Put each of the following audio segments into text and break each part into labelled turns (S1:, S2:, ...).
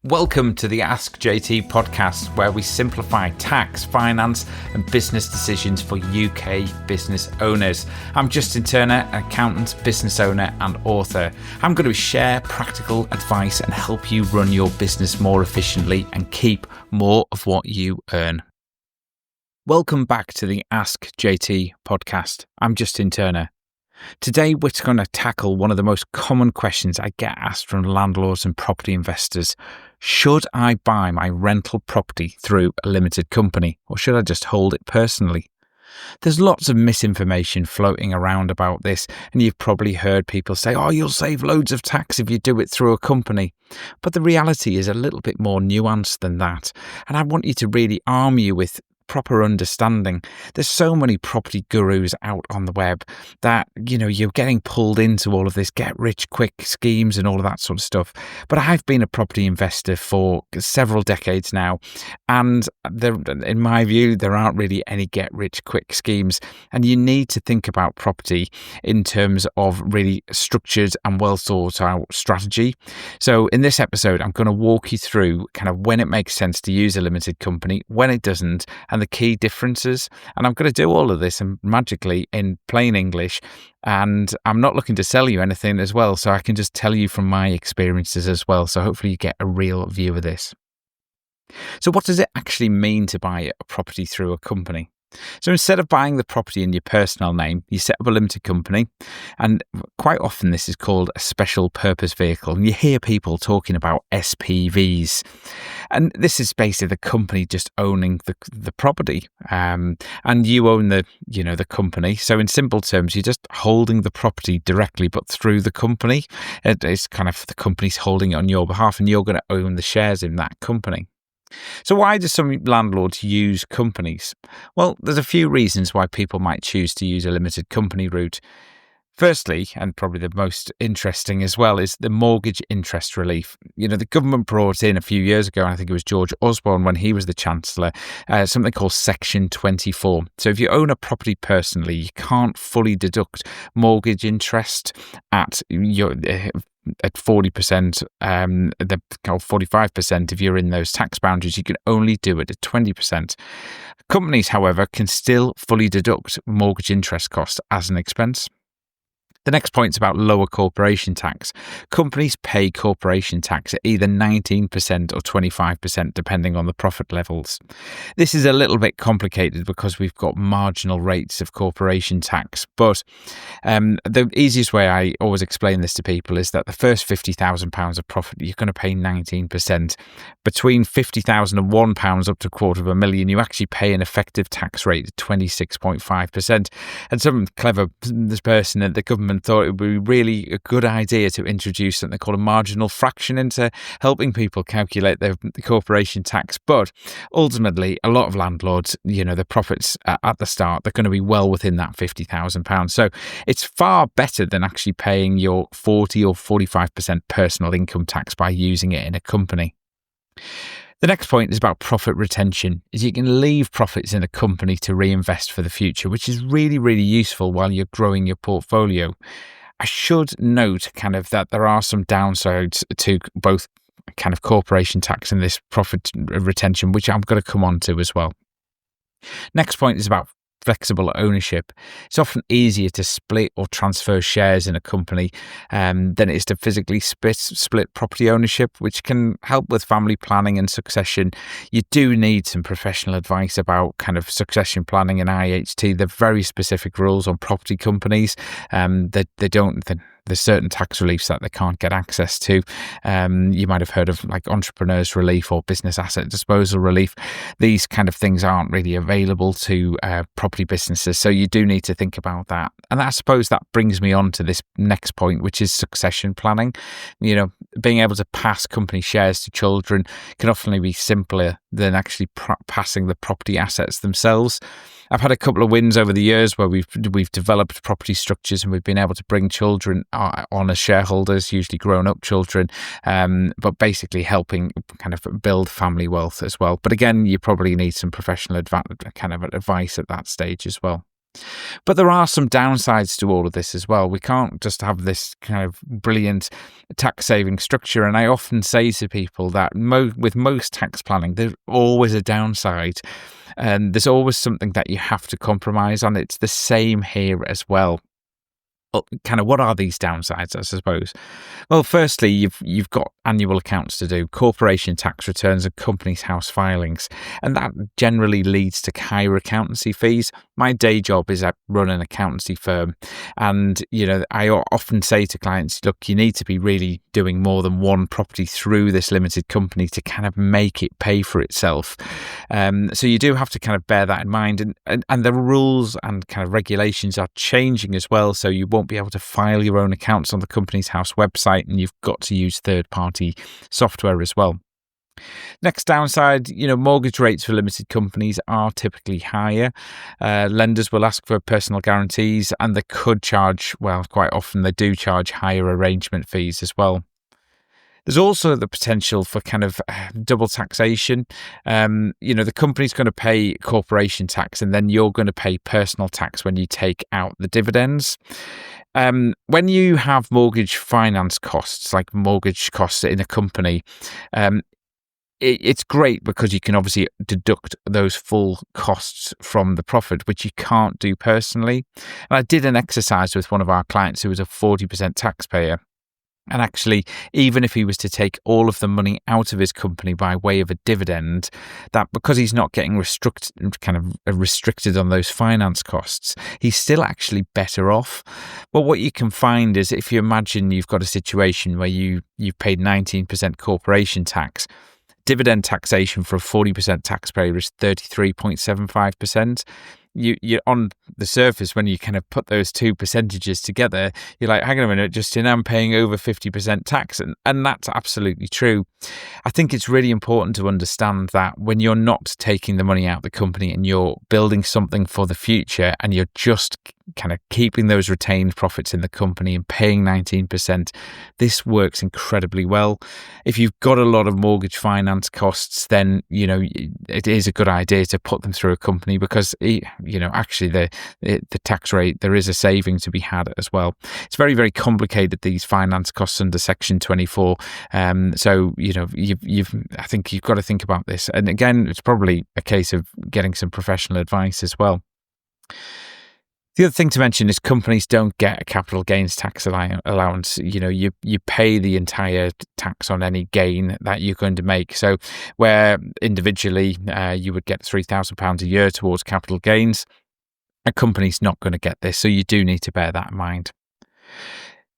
S1: Welcome to the Ask JT podcast, where we simplify tax, finance, and business decisions for UK business owners. I'm Justin Turner, an accountant, business owner, and author. I'm going to share practical advice and help you run your business more efficiently and keep more of what you earn. Welcome back to the Ask JT podcast. I'm Justin Turner. Today, we're going to tackle one of the most common questions I get asked from landlords and property investors. Should I buy my rental property through a limited company, or should I just hold it personally? There's lots of misinformation floating around about this, and you've probably heard people say, you'll save loads of tax if you do it through a company. But the reality is a little bit more nuanced than that, and I want you to really arm you with proper understanding. There's so many property gurus out on the web that, you're getting pulled into all of this get rich quick schemes and all of that sort of stuff. But I've been a property investor for several decades now, and in my view, there aren't really any get rich quick schemes. And you need to think about property in terms of really structured and well thought out strategy. So in this episode, I'm going to walk you through kind of when it makes sense to use a limited company, when it doesn't, and the key differences. And I'm going to do all of this magically in plain English. And I'm not looking to sell you anything as well, so I can just tell you from my experiences as well. So hopefully you get a real view of this. So what does it actually mean to buy a property through a company? So instead of buying the property in your personal name, you set up a limited company, and quite often this is called a special purpose vehicle. And you hear people talking about SPVs, and this is basically the company just owning the property, and you own the company. So in simple terms, you're just holding the property directly, but through the company. It's kind of the company's holding it on your behalf, and you're going to own the shares in that company. So why do some landlords use companies? Well, there's a few reasons why people might choose to use a limited company route. Firstly, and probably the most interesting as well, is the mortgage interest relief. The government brought in a few years ago, I think it was George Osborne when he was the Chancellor, something called Section 24. So if you own a property personally, you can't fully deduct mortgage interest at 40%, or 45% if you're in those tax boundaries. You can only do it at 20%. Companies, however, can still fully deduct mortgage interest costs as an expense. The next point is about lower corporation tax. Companies pay corporation tax at either 19% or 25%, depending on the profit levels. This is a little bit complicated because we've got marginal rates of corporation tax. But the easiest way I always explain this to people is that the first £50,000 of profit, you're going to pay 19%. Between £50,000 and £1 up to £250,000, you actually pay an effective tax rate of 26.5%. And some clever person at the government thought it would be really a good idea to introduce something called a marginal fraction into helping people calculate their corporation tax. But ultimately, a lot of landlords, the profits at the start, they're going to be well within that £50,000. So it's far better than actually paying your 40 or 45% personal income tax by using it in a company. The next point is about profit retention. Is you can leave profits in a company to reinvest for the future, which is really, really useful while you're growing your portfolio. I should note that there are some downsides to both kind of corporation tax and this profit retention, which I'm going to come on to as well. Next point is about flexible ownership. It's often easier to split or transfer shares in a company than it is to physically split property ownership, which can help with family planning and succession. You do need some professional advice about kind of succession planning and IHT. There are very specific rules on property companies that there's certain tax reliefs that they can't get access to. You might have heard of like entrepreneurs relief or business asset disposal relief. These kind of things aren't really available to property businesses. So you do need to think about that. And I suppose that brings me on to this next point, which is succession planning. Being able to pass company shares to children can often be simpler than actually passing the property assets themselves. I've had a couple of wins over the years where we've developed property structures and we've been able to bring children on as shareholders, usually grown-up children, but basically helping kind of build family wealth as well. But again, you probably need some professional advice at that stage as well. But there are some downsides to all of this as well. We can't just have this kind of brilliant tax saving structure. And I often say to people that with most tax planning, there's always a downside. And there's always something that you have to compromise on. It's the same here as well. Well, kind of what are these downsides, I suppose? Well, firstly, you've got annual accounts to do, corporation tax returns and company's house filings, and that generally leads to higher accountancy fees. My day job is I run an accountancy firm, and I often say to clients, look, you need to be really doing more than one property through this limited company to kind of make it pay for itself. So you do have to kind of bear that in mind, and the rules and kind of regulations are changing as well. So you won't be able to file your own accounts on the company's house website, and you've got to use third-party software as well. Next downside, mortgage rates for limited companies are typically higher. Lenders will ask for personal guarantees, and they could charge, well, quite often they do charge higher arrangement fees as well. There's also the potential for kind of double taxation. The company's going to pay corporation tax, and then you're going to pay personal tax when you take out the dividends. When you have mortgage finance costs, like mortgage costs in a company, it's great because you can obviously deduct those full costs from the profit, which you can't do personally. And I did an exercise with one of our clients who was a 40% taxpayer. And actually, even if he was to take all of the money out of his company by way of a dividend, that because he's not getting restricted on those finance costs, he's still actually better off. But what you can find is if you imagine you've got a situation where you've paid 19% corporation tax, dividend taxation for a 40% taxpayer is 33.75%. You're on the surface, when you kind of put those two percentages together, you're like, hang on a minute, Justin, I'm paying over 50% tax. And that's absolutely true. I think it's really important to understand that when you're not taking the money out of the company and you're building something for the future, and you're just kind of keeping those retained profits in the company and paying 19%, this works incredibly well. If you've got a lot of mortgage finance costs, then it is a good idea to put them through a company, because actually the tax rate, there is a saving to be had as well. It's very, very complicated, these finance costs under Section 24. So I think you've got to think about this. And again, it's probably a case of getting some professional advice as well. The other thing to mention is companies don't get a capital gains tax allowance. You pay the entire tax on any gain that you're going to make. So where individually you would get £3,000 a year towards capital gains, a company's not going to get this. So you do need to bear that in mind.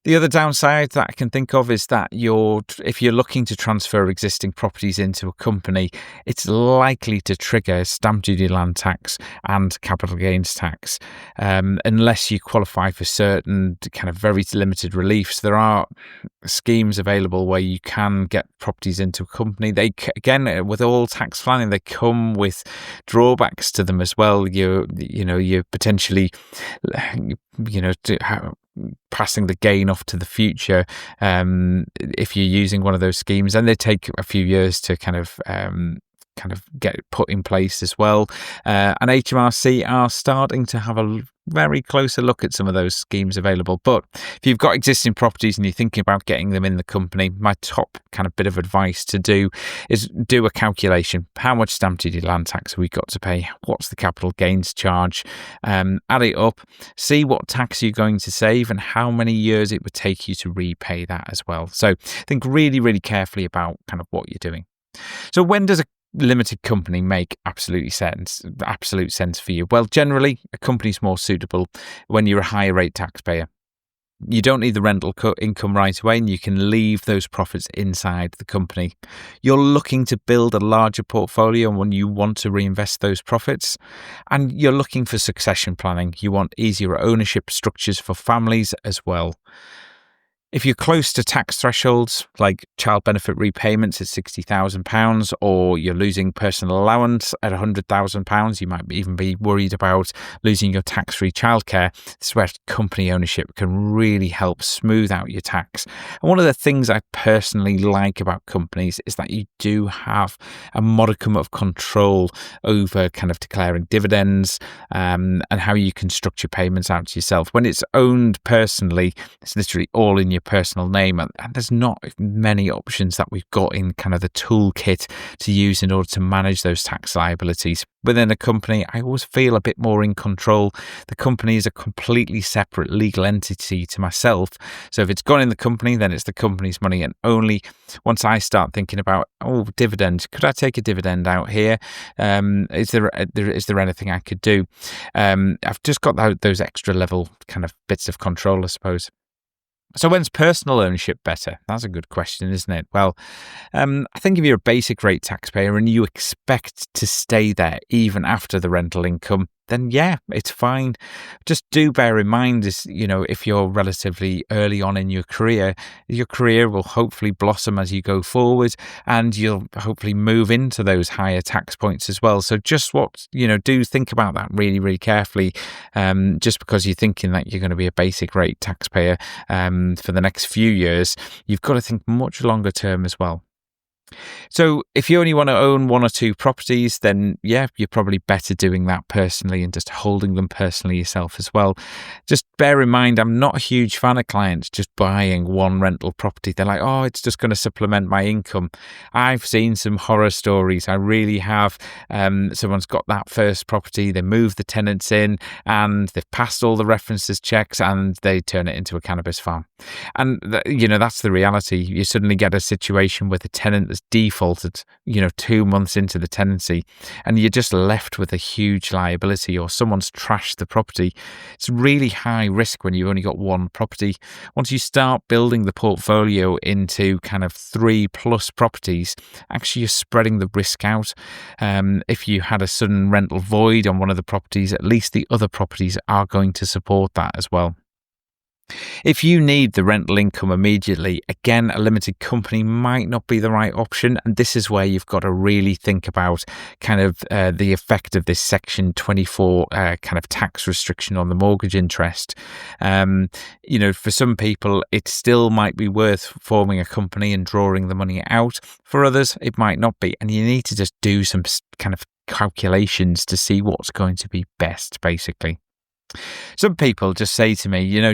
S1: The other downside that I can think of is that if you're looking to transfer existing properties into a company, it's likely to trigger stamp duty, land tax and capital gains tax, unless you qualify for certain kind of very limited reliefs. There are schemes available where you can get properties into a company. They, again, with all tax planning, they come with drawbacks to them as well. You're potentially, passing the gain off to the future if you're using one of those schemes, and they take a few years to kind of get put in place as well. And HMRC are starting to have a very closer look at some of those schemes available. But if you've got existing properties and you're thinking about getting them in the company, my top kind of bit of advice to do is do a calculation. How much stamp duty, land tax have we got to pay? What's the capital gains charge? Add it up, see what tax you're going to save and how many years it would take you to repay that as well. So think really, really carefully about kind of what you're doing. So when does a limited company make absolute sense for you? Well, generally, a company's more suitable when you're a higher rate taxpayer. You don't need the rental income right away, and you can leave those profits inside the company. You're looking to build a larger portfolio when you want to reinvest those profits, and you're looking for succession planning. You want easier ownership structures for families as well. If you're close to tax thresholds, like child benefit repayments at £60,000, or you're losing personal allowance at £100,000, you might even be worried about losing your tax-free childcare. This is where company ownership can really help smooth out your tax. And one of the things I personally like about companies is that you do have a modicum of control over kind of declaring dividends and how you can structure payments out to yourself. When it's owned personally, it's literally all in your personal name, and there's not many options that we've got in kind of the toolkit to use in order to manage those tax liabilities. Within a company, I always feel a bit more in control. The company is a completely separate legal entity to myself. So if it's gone in the company, then it's the company's money. And only once I start thinking about, dividends, could I take a dividend out here? Is there anything I could do? I've just got those extra level kind of bits of control, I suppose. So when's personal ownership better? That's a good question, isn't it? Well, I think if you're a basic rate taxpayer and you expect to stay there even after the rental income, then yeah, it's fine. Just do bear in mind is, if you're relatively early on in your career will hopefully blossom as you go forward, and you'll hopefully move into those higher tax points as well. So just do think about that really, really carefully. Just because you're thinking that you're going to be a basic rate taxpayer for the next few years, you've got to think much longer term as well. So if you only want to own one or two properties, then yeah, you're probably better doing that personally and just holding them personally yourself as well. Just bear in mind, I'm not a huge fan of clients just buying one rental property. They're like, it's just going to supplement my income. I've seen some horror stories. I really have. Someone's got that first property, they move the tenants in, and they've passed all the references checks, and they turn it into a cannabis farm. And that's the reality. You suddenly get a situation where the tenant has defaulted 2 months into the tenancy, and you're just left with a huge liability, or someone's trashed the property. It's really high risk when you've only got one property. Once you start building the portfolio into kind of 3+ properties, actually you're spreading the risk out. If you had a sudden rental void on one of the properties, at least the other properties are going to support that as well. If you need the rental income immediately, again, a limited company might not be the right option. And this is where you've got to really think about kind of the effect of this Section 24 kind of tax restriction on the mortgage interest. For some people, it still might be worth forming a company and drawing the money out. For others, it might not be. And you need to just do some kind of calculations to see what's going to be best, basically. Some people just say to me, I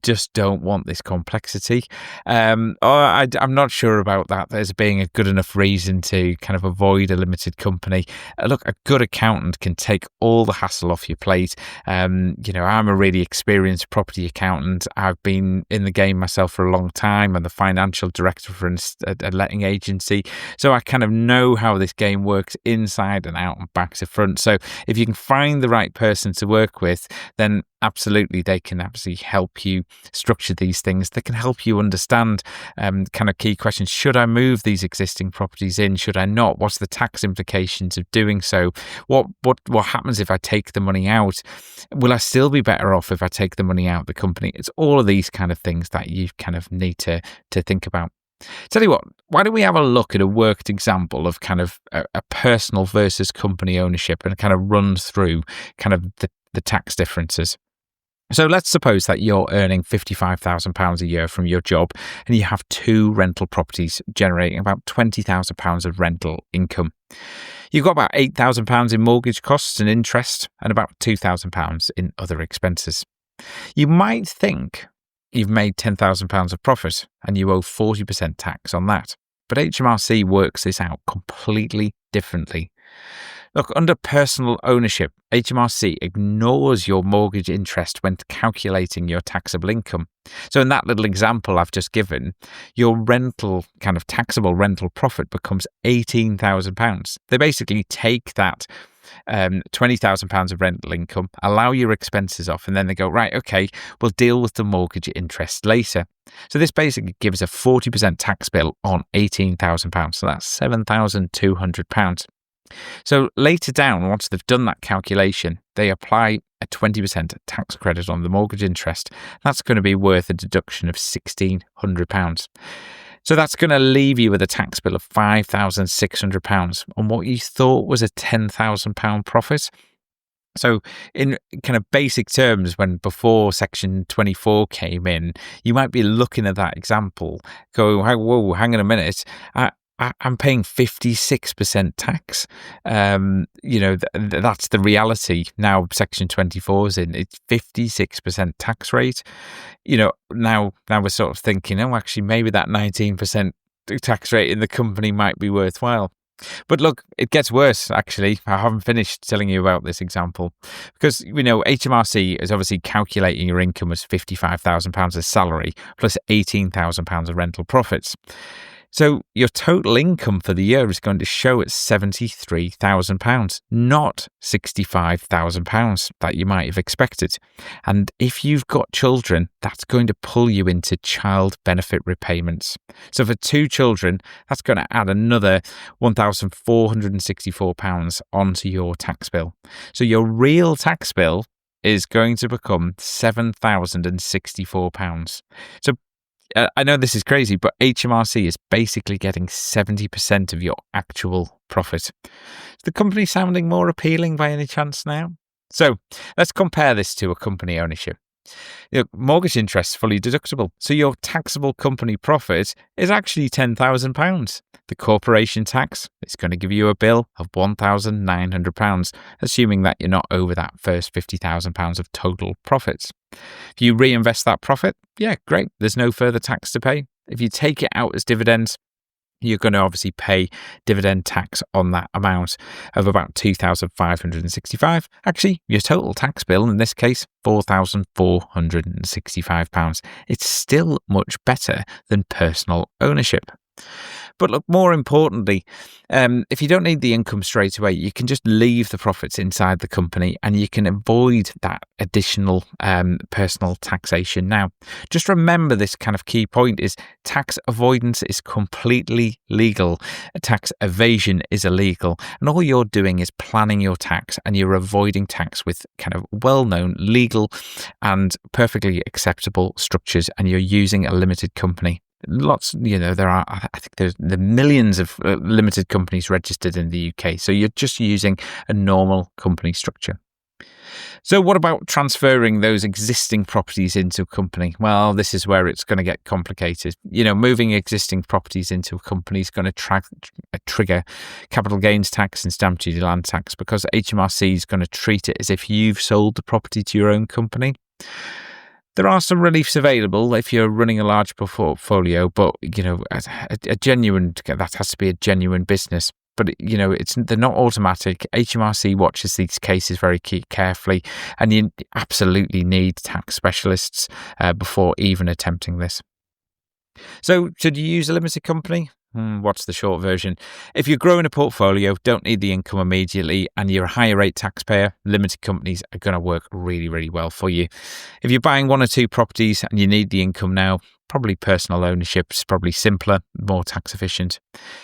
S1: just don't want this complexity. I'm not sure about that as being a good enough reason to kind of avoid a limited company. Look, a good accountant can take all the hassle off your plate. I'm a really experienced property accountant. I've been in the game myself for a long time. I'm the financial director for a letting agency. So I kind of know how this game works inside and out and back to front. So if you can find the right person to work with, then absolutely they can absolutely help you structure these things. They can help you understand kind of key questions. Should I move these existing properties in? Should I not? What's the tax implications of doing so? What happens if I take the money out? Will I still be better off if I take the money out of the company? It's all of these kind of things that you kind of need to think about. Tell you what, why don't we have a look at a worked example of kind of a personal versus company ownership, and kind of run through kind of the tax differences. So let's suppose that you're earning £55,000 a year from your job, and you have 2 rental properties generating about £20,000 of rental income. You've got about £8,000 in mortgage costs and interest, and about £2,000 in other expenses. You might think you've made £10,000 of profit and you owe 40% tax on that. But HMRC works this out completely differently. Look, under personal ownership, HMRC ignores your mortgage interest when calculating your taxable income. So in that little example I've just given, your rental, kind of taxable rental profit becomes £18,000. They basically take that £20,000 of rental income, allow your expenses off, and then they go, right, okay, we'll deal with the mortgage interest later. So this basically gives a 40% tax bill on £18,000. So that's £7,200. So later down, once they've done that calculation, they apply a 20% tax credit on the mortgage interest. That's going to be worth a deduction of £1,600. So that's going to leave you with a tax bill of £5,600 on what you thought was a £10,000 profit. So in kind of basic terms, when before Section 24 came in, you might be looking at that example, go, whoa, hang on a minute, I'm paying 56% tax. That's the reality. Now Section 24 is in, it's 56% tax rate. Now we're sort of thinking, actually, maybe that 19% tax rate in the company might be worthwhile. But look, it gets worse, actually. I haven't finished telling you about this example because, HMRC is obviously calculating your income as £55,000 as salary plus £18,000 of rental profits. So your total income for the year is going to show at £73,000, not £65,000 that you might have expected. And if you've got children, that's going to pull you into child benefit repayments. So for 2 children, that's going to add another £1,464 onto your tax bill. So your real tax bill is going to become £7,064. So I know this is crazy, but HMRC is basically getting 70% of your actual profit. Is the company sounding more appealing by any chance now? So let's compare this to a company ownership. Mortgage interest is fully deductible, so your taxable company profit is actually £10,000. The corporation tax is going to give you a bill of £1,900, assuming that you're not over that first £50,000 of total profits. If you reinvest that profit, yeah, great. There's no further tax to pay. If you take it out as dividends, you're going to obviously pay dividend tax on that amount of about £2,565. Actually, your total tax bill in this case, £4,465. It's still much better than personal ownership. But look, more importantly, if you don't need the income straight away, you can just leave the profits inside the company and you can avoid that additional personal taxation. Now, just remember this kind of key point is tax avoidance is completely legal. Tax evasion is illegal. And all you're doing is planning your tax and you're avoiding tax with kind of well-known legal and perfectly acceptable structures, and you're using a limited company. Lots, I think there's the millions of limited companies registered in the UK. So you're just using a normal company structure. So what about transferring those existing properties into a company? Well, this is where it's going to get complicated. Moving existing properties into a company is going to trigger capital gains tax and stamp duty land tax, because HMRC is going to treat it as if you've sold the property to your own company. There are some reliefs available if you're running a large portfolio, but a genuine, that has to be a genuine business. But they're not automatic. HMRC watches these cases very carefully, and you absolutely need tax specialists before even attempting this. So, should you use a limited company? What's the short version? If you're growing a portfolio, don't need the income immediately, and you're a higher rate taxpayer, limited companies are going to work really, really well for you. If you're buying 1 or 2 properties and you need the income now, probably personal ownership is probably simpler, more tax efficient.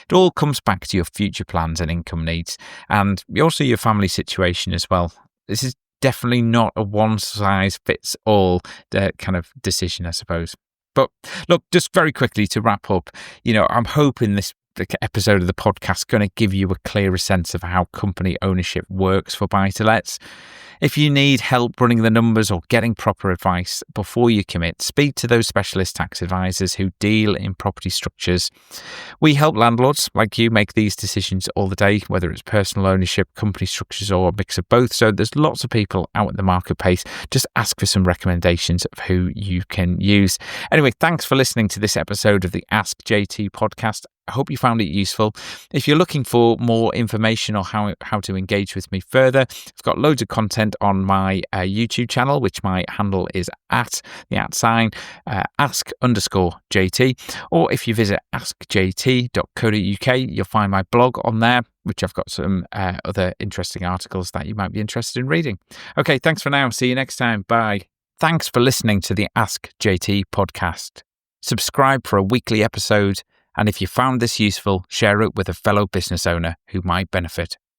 S1: It all comes back to your future plans and income needs, and also your family situation as well. This is definitely not a one-size-fits-all kind of decision, I suppose. But look, just very quickly to wrap up, I'm hoping this episode of the podcast is going to give you a clearer sense of how company ownership works for buy-to-lets. If you need help running the numbers or getting proper advice before you commit, speak to those specialist tax advisors who deal in property structures. We help landlords like you make these decisions all the day, whether it's personal ownership, company structures, or a mix of both. So there's lots of people out in the marketplace. Just ask for some recommendations of who you can use. Anyway, thanks for listening to this episode of the Ask JT podcast. I hope you found it useful. If you're looking for more information or how to engage with me further, I've got loads of content on my YouTube channel, which my handle is @ask_JT. Or if you visit askjt.co.uk, you'll find my blog on there, which I've got some other interesting articles that you might be interested in reading. Okay, thanks for now. See you next time. Bye. Thanks for listening to the Ask JT podcast. Subscribe for a weekly episode. And if you found this useful, share it with a fellow business owner who might benefit.